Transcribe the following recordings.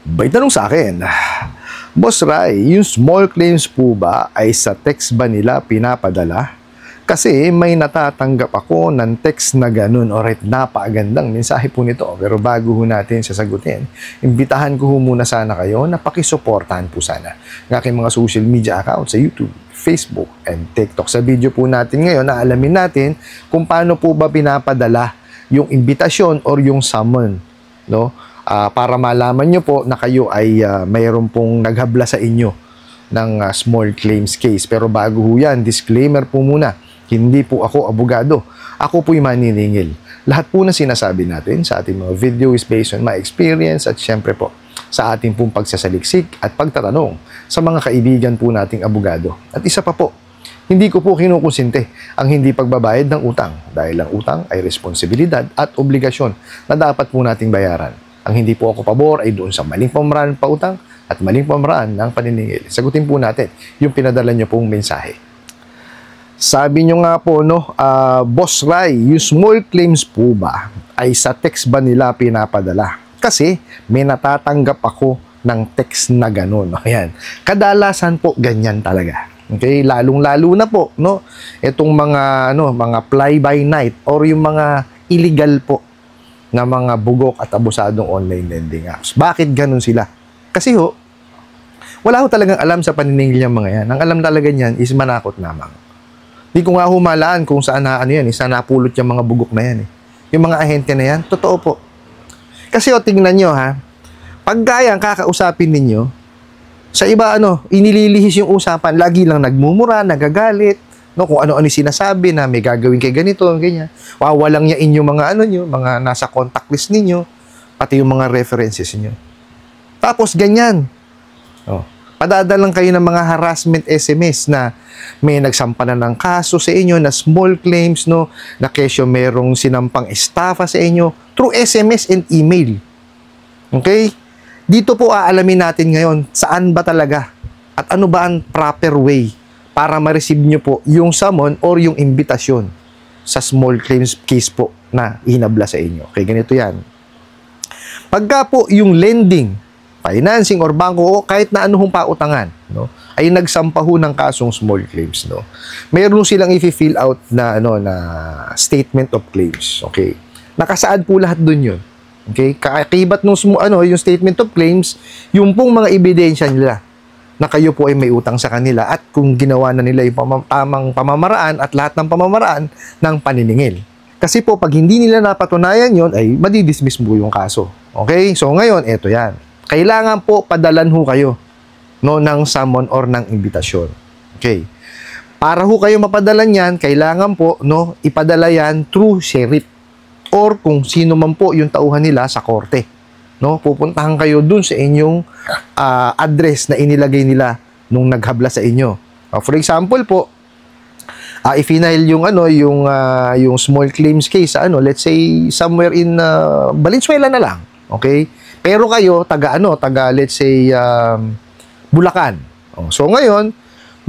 May tanong sa akin, Boss Ray, yung small claims po ba ay sa text ba nila pinapadala? Kasi may natatanggap ako ng text na ganun. Alright, napakagandang mensahe po nito. Pero bago ho natin sasagutin, imbitahan ko ho muna sana kayo na pakisuportahan po sana ng aking mga social media accounts sa YouTube, Facebook, and TikTok. Sa video po natin ngayon, naalamin natin kung paano po ba pinapadala yung imbitasyon or yung summon, no? Para malaman nyo po na kayo ay mayroon pong naghabla sa inyo ng small claims case. Pero bago ho yan, disclaimer po muna, hindi po ako abogado. Ako po'y maniningil. Lahat po na sinasabi natin sa ating mga video is based on my experience at syempre po sa ating pong pagsasaliksik at pagtatanong sa mga kaibigan po nating abogado. At isa pa po, hindi ko po kinukonsinte ang hindi pagbabayad ng utang dahil ang utang ay responsibilidad at obligasyon na dapat po nating bayaran. Ang hindi po ako pabor ay doon sa maling pamaraan ng pautang at maling pamaraan ng paniningil. Sagutin po natin yung pinadala nyo pong mensahe. Sabi nyo nga po, no, Boss Ray, yung small claims po ba ay sa text ba nila pinapadala? Kasi may natatanggap ako ng text na gano'n. Ayan. Kadalasan po ganyan talaga. Okay, lalong-lalo na po, no, itong mga mga fly by night or yung mga illegal po na mga bugok at abusadong online lending apps. Bakit ganun sila? Kasi wala ho talagang alam sa paniningil niyang mga yan. Ang alam talaga niyan is manakot lamang. Di ko nga humalaan kung saan saan napulot yung mga bugok na yan. Yung mga ahente na yan, totoo po. Kasi tingnan nyo pag gayang kakausapin ninyo, sa iba inililihis yung usapan, lagi lang nagmumura, nagagalit, no, kung ano-ano sinasabi na may gagawin kay ganito, ganyan. Wawalang niya inyong mga mga nasa contact list ninyo, pati yung mga references niyo. Tapos ganyan. Padadalang kayo ng mga harassment SMS na may nagsampa na ng kaso sa inyo na small claims, no, na kesyo merong sinampang estafa sa inyo through SMS and email. Okay? Dito po aalamin natin ngayon saan ba talaga at ano ba ang proper way para ma-receive nyo po yung summon or yung imbitasyon sa small claims case po na hinabla sa inyo. Okay, ganito yan. Pagka po yung lending, financing, or bangko, kahit na anuhong pautangan, no, ay nagsampa ho ng kasong small claims, no, mayroon silang i-fill out na, na statement of claims. Okay? Nakasaad po lahat dun yun. Okay? Kakibat nung yung statement of claims, yung pong mga ebidensya nila na kayo po ay may utang sa kanila at kung ginawa na nila yung tamang pamamaraan at lahat ng pamamaraan ng paniningil. Kasi po, pag hindi nila napatunayan yon ay madidismiss mo yung kaso. Okay? So, ngayon, eto yan. Kailangan po padalan ho kayo, no, ng summon or ng imbitasyon. Okay? Para ho kayo mapadalan yan, kailangan po, no, ipadala yan through sheriff or kung sino man po yung tauhan nila sa korte. No, pupuntahan kayo dun sa inyong address na inilagay nila nung naghabla sa inyo. For example po, i-file yung yung small claims case sa let's say somewhere in Valenzuela na lang. Okay? Pero kayo taga let's say Bulacan. So ngayon,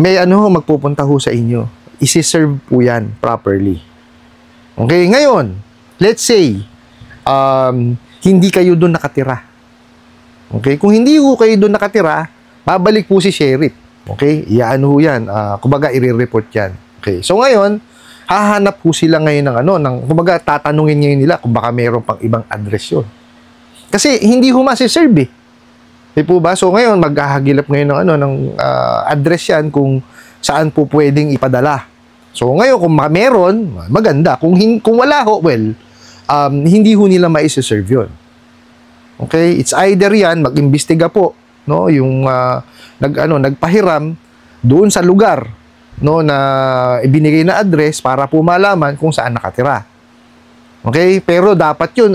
may magpupunta ho sa inyo. Isi-serve po 'yan properly. Okay, ngayon, let's say hindi kayo doon nakatira. Okay? Kung hindi ho kayo doon nakatira, babalik po si sheriff. Okay? Yan. Kumbaga, i-report yan. Okay? So, ngayon, hahanap po sila ngayon kumbaga, tatanungin ngayon nila kung baka mayroon pang ibang address yun. Kasi, hindi ho masiserve Di po ba? So, ngayon, maghahagilap ngayon ng address yan kung saan po pwedeng ipadala. So, ngayon, kung meron, maganda. Kung wala ho, well, hindi ho nila ma-serve yun. Okay? It's either yan, mag-imbestiga po, no, yung nagpahiram doon sa lugar, no, na ibinigay na address para po malaman kung saan nakatira. Okay? Pero dapat yun,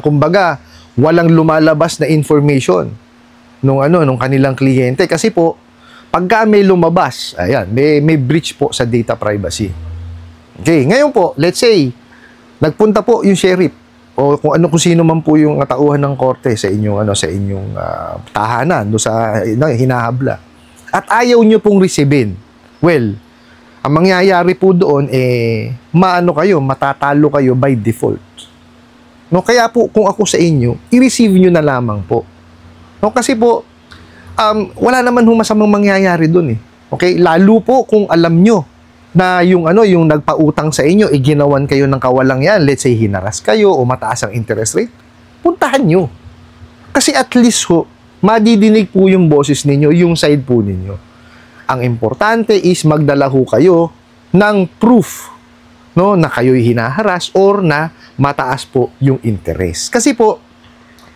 kumbaga, walang lumalabas na information nung kanilang kliyente. Kasi po, pagka may lumabas, ayan, may breach po sa data privacy. Okay? Ngayon po, let's say, nagpunta po yung sheriff o kung sino man po yung tauhan ng korte sa inyong tahanan do sa hinahabla. At ayaw nyo pong receivein. Well, ang mangyayari po doon matatalo kayo by default. No, kaya po kung ako sa inyo, i-receive nyo na lamang po. No, kasi po wala naman masamang mangyayari doon eh. Okay? Lalo po kung alam nyo na yung yung nagpautang sa inyo, ginawan kayo ng kawalang yan, let's say hinaras kayo o mataas ang interest rate, puntahan nyo. Kasi at least madidinig po yung boses ninyo, yung side po ninyo. Ang importante is magdala kayo ng proof, no, na kayo'y hinaharas or na mataas po yung interest. Kasi po,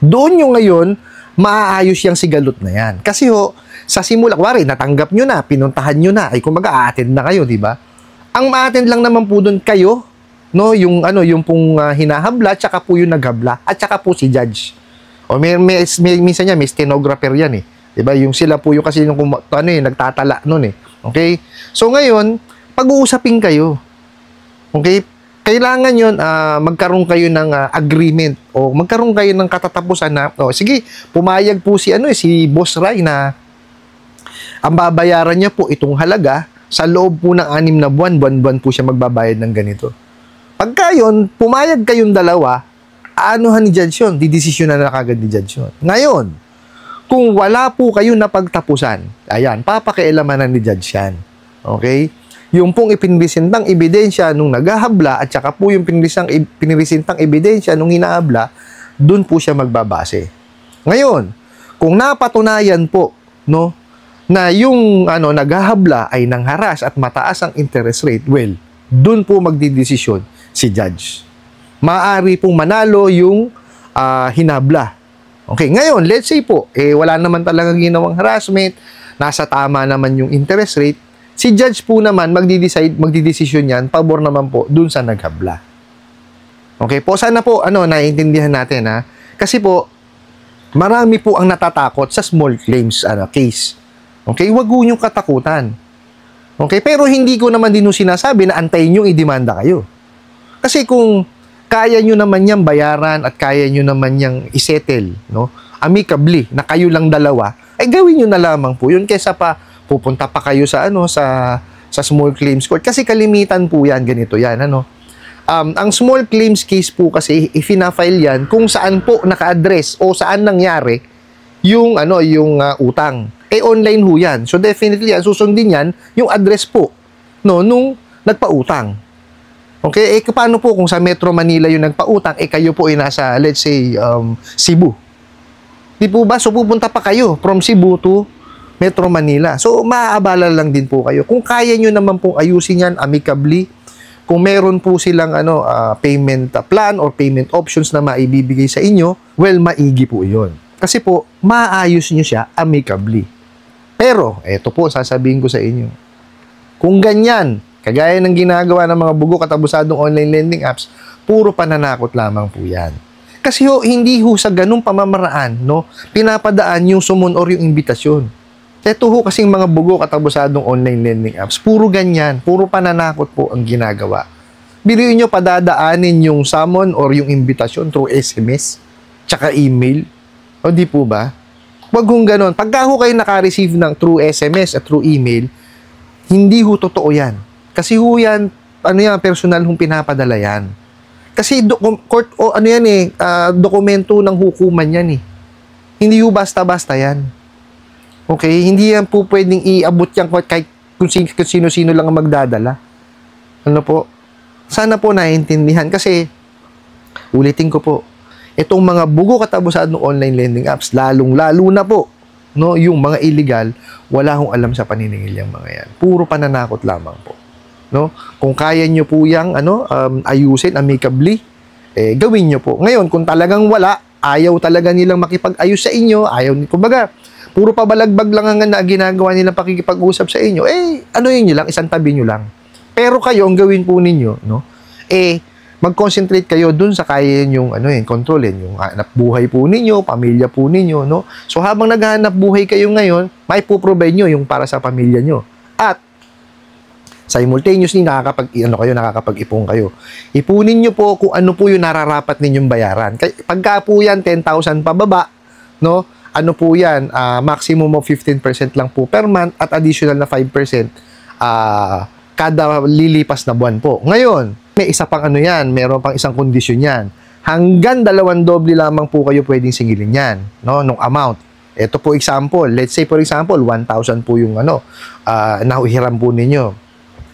doon yung ngayon, maaayos yung sigalot na yan. Kasi sa simula, kuwari, natanggap nyo na, pinuntahan nyo na, ay kumbaga, a-attend na kayo, di ba? Ang ma-attend lang naman po doon kayo, no, yung pong hinahabla, tsaka po yung naghabla, at tsaka po si judge. O minsan niya, may stenographer yan eh. Di ba? Yung sila po yung kasi yung nagtatala noon eh. Okay? So ngayon, pag-uusapin kayo. Okay? Kailangan yun, magkaroon kayo ng agreement o magkaroon kayo ng katatapusan na, sige, pumayag po si Boss Ray na ang babayaran niya po itong halaga sa loob po ng 6 na buwan, buwan-buwan po siya magbabayad ng ganito. Pagka yun, pumayag kayong dalawa, aanuhan ni Judge yun, didesisyonan na kagad ni Judge yun. Ngayon, kung wala po kayo na pagtapusan, ayan, papakialamanan ni Judge yan. Okay? Yung pong ipinresentang ebidensya nung naghahabla at saka po yung pinresentang ebidensya nung hinahabla, dun po siya magbabase. Ngayon, kung napatunayan po, no, na yung naghahabla ay nangharas at mataas ang interest rate, well, dun po magdidesisyon si judge. Maaari pong manalo yung hinabla. Okay, ngayon, let's say po, wala naman talagang ginawang harassment, nasa tama naman yung interest rate, si judge po naman magdidesisyon yan, pabor naman po dun sa naghabla. Okay po, sana po, naiintindihan natin ha. Kasi po, marami po ang natatakot sa small claims case. Okay, wag po niyong katakutan. Okay, pero hindi ko naman din sinasabi na antayin nyo i-demanda kayo. Kasi kung kaya nyo naman niyang bayaran at kaya nyo naman niyang isettle, no, amicably, na kayo lang dalawa, ay gawin nyo na lamang po yun kesa pa pupunta pa kayo sa sa small claims court. Kasi kalimitan po yan, ganito yan, ang small claims case po kasi ifina-file yan kung saan po naka-address o saan nangyari yung utang. Online ho yan. So definitely yan, susundin yan yung address po nung nagpautang. Okay, paano po kung sa Metro Manila yung nagpautang, kayo po ay nasa, let's say, Cebu. Di po ba? So pupunta pa kayo from Cebu to Metro Manila. So maaabala lang din po kayo. Kung kaya nyo naman pong ayusin yan amicably, kung meron po silang payment plan or payment options na maibibigay sa inyo, well, maigi po yun. Kasi po, maayos nyo siya amicably. Pero, eto po, sasabihin ko sa inyo. Kung ganyan, kagaya ng ginagawa ng mga bugo katabusadong online lending apps, puro pananakot lamang po yan. Kasi hindi sa ganung pamamaraan, pinapadaan yung summon or yung imbitasyon. Eto kasing mga bugo katabusadong online lending apps, puro ganyan, puro pananakot po ang ginagawa. Biruin nyo padadaanin yung summon or yung imbitasyon through SMS, tsaka email. O di po ba? Wag kung ganon. Pagka kayo naka-receive ng through SMS at through email, hindi totoo yan. Kasi yan, personal pinapadala yan. Kasi court dokumento ng hukuman yan eh. Hindi basta-basta yan. Okay? Hindi yan po pwedeng iabot yan kahit kung sino-sino lang ang magdadala. Po? Sana po naiintindihan kasi ulitin ko po, itong mga bugo katabusan ng online lending apps, lalong-lalo na po, yung mga illegal, wala akong alam sa paniningil yung mga yan. Puro pananakot lamang po. Kung kaya nyo po yung ayusin amicably, gawin nyo po. Ngayon, kung talagang wala, ayaw talaga nilang makipag-ayos sa inyo, kumbaga, puro pabalagbag lang ang ginagawa nilang pakikipag-usap sa inyo, yun nyo lang, isang tabi nyo lang. Pero kayo, ang gawin po ninyo, mag-concentrate kayo dun sa kaya yung kontrolin, yung hanap buhay po ninyo, pamilya po ninyo, So habang naghahanap buhay kayo ngayon, may po-provide nyo yung para sa pamilya nyo. At simultaneously nakakapag-ipon kayo. Ipunin nyo po kung ano po yung nararapat ninyong bayaran. Pagka po yan 10,000 pababa, po yan, maximum of 15% lang po per month at additional na 5% kada lilipas na buwan po. Ngayon, may isa pang yan, meron pang isang kondisyon yan. hanggang 2 lamang po kayo pwedeng singilin yan, no, nung amount. Ito po example, let's say for example, 1,000 po yung nahihiram po ninyo.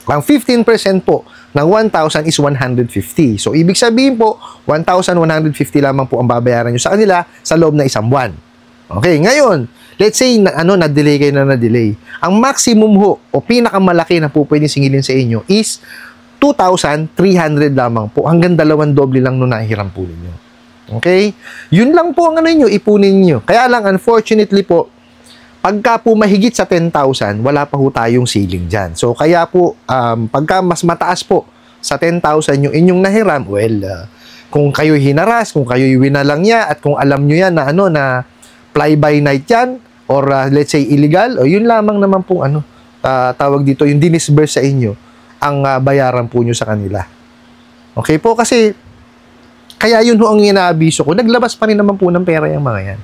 Ang 15% po ng 1,000 is 150. So, ibig sabihin po, 1,150 lamang po ang babayaran nyo sa kanila sa loob na isang buwan. Okay, ngayon, let's say na-delay kayo na na-delay. Ang maximum ho, o pinakamalaki na po pwedeng singilin sa inyo is 2,300 lamang po. Hanggang 2 lang nung nahihiram po ninyo. Okay? Yun lang po ang ipunin nyo. Kaya lang, unfortunately po, pagka po mahigit sa 10,000, wala pa po tayong ceiling dyan. So, kaya po, pagka mas mataas po sa 10,000 yung inyong nahiram, well, kung kayo hinaras, kung kayo winalang niya, at kung alam nyo yan na fly-by-night yan, or let's say illegal, o yun lamang naman po, tawag dito, yung dinisburse sa inyo, ang bayaran po nyo sa kanila. Okay po? Kasi, kaya yun ho ang inaabiso ko, naglabas pa rin naman po ng pera yung mga yan.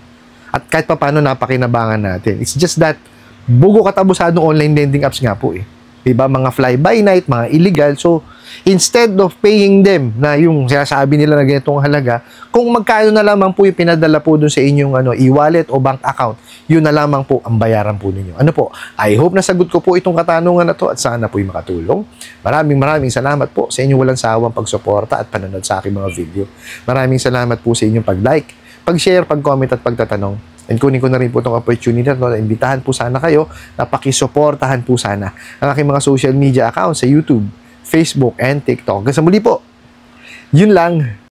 At kahit pa paano napakinabangan natin. It's just that, bugo katabusadong online lending apps nga po eh. Diba? Mga fly-by-night, mga illegal. So, instead of paying them na yung sinasabi nila na ganitong halaga, kung magkano na lamang po yung pinadala po dun sa inyong e-wallet o bank account, yun na lamang po ang bayaran po ninyo. Ano po? I hope nasagot ko po itong katanungan na to at sana po yung makatulong. Maraming salamat po sa inyong walang sawang pagsuporta at panonood sa aking mga video. Maraming salamat po sa inyong pag-like, pag-share, pag-comment at pagtatanong. And kunin ko na rin po itong opportunity na imbitahan po sana kayo na pakisuportahan po sana ang aking mga social media accounts sa YouTube, Facebook, and TikTok. Hanggang sa muli po. Yun lang.